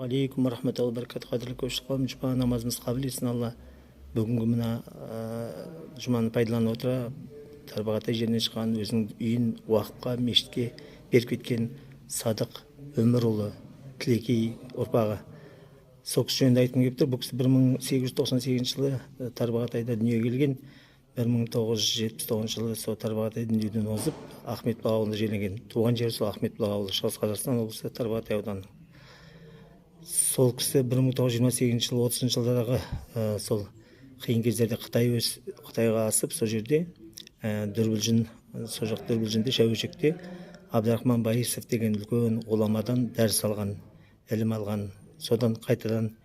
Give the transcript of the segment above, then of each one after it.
Алейкум рахматуллахи баракату. Қадірлі көпшілік қауым, жұма намазымыз қабыл етсін Алла. Бүгінгі мына жұманы пайдаланып отыра Тарбағатай жерінен шыққан, өзінің үйін уақытқа, мешітке беріп кеткен Садық Өмірұлы Тілекей ұрпағы. Сол кісі жөнінде айтқым келіп тұр. Бұл кісі 1898 жылы Тарбағатайда дүниеге келген. 1979 жылы сол Тарбағатай дүниеден озып Ахметбұлақ ауылында жерленген. Туған жері сол Ахметбұлақ ауылы, Шығыс Қазақстан облысы, Тарбағатай ауданы. Сол кісі 1928 жылы 30 жылдардағы сол қиын кездерде Қытайға асып, сол жерде Дүрбілжін, сол жақ Дүрбілжінде Шәуешекте Абдрахман Байысов деген үлкен ғұламадан дәріс алған, ілім алған. Содан қайтадан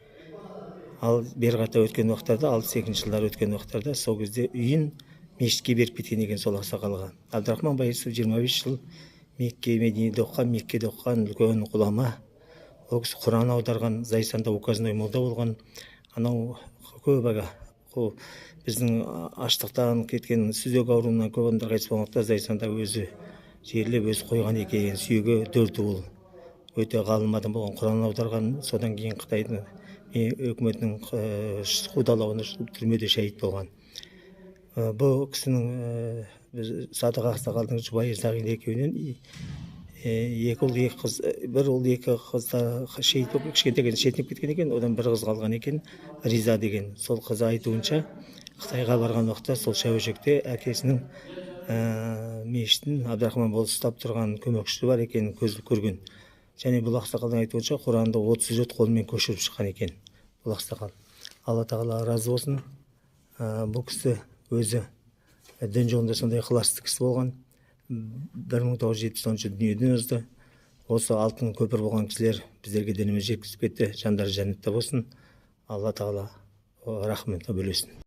ал бері қарата өткен уақыттарда, 62 жылдар өткен уақыттарда сол кезде үйін мешітке беріп кеткен екен сол ақсақалға. Абдрахман Байысов 25 жыл Мединеде оқыған, Меккеде оқыған үлкен ғұлама. Ол кісі Құран аударған, Зайсанда указной молда болған. Анау көп біздің аштықтан кеткен, сүзек ауруынан көп адамдар қайтыс болғандықтан Зайсанда өзі жерлеп өзі қойған екен. Сүйегі 4 ұл. Өте ғалым адам болған, Құран аударған. Содан кейін Қытайдың өкіметінің қудалауына түрмеде шәйіт болған. Бұл кісінің Садық ақсақалдың жұбайы Зағида екеуінен екі ұл, екі қыз, бір ұл, екі қызда шейіт болып кішкентай шетінеп кеткен екен. Одан бір қыз қалған екен, Риза деген. Сол қызы айтуынша Қытайға барған уақытта сол Шәуешекте әкесінің мешітін Абдрахман болыс ұстап тұрған көмекшісі бар екенін көзі көрген. Және бұл ақсақалдың айтуынша Құранды 30 рет қолымен көшіріп шыққан екен бұл ақсақал. Алла тағала разы болсын. Бұл кісі өзі дін жолында сондай ықыласты кісі болған. 1970 дүниеден озды. Осы алтын көпір болған кісілер біздерге дінімізді жеткізіп кетті. Жандары жәннатта болсын. Алла тағала рахметіне бөлесін.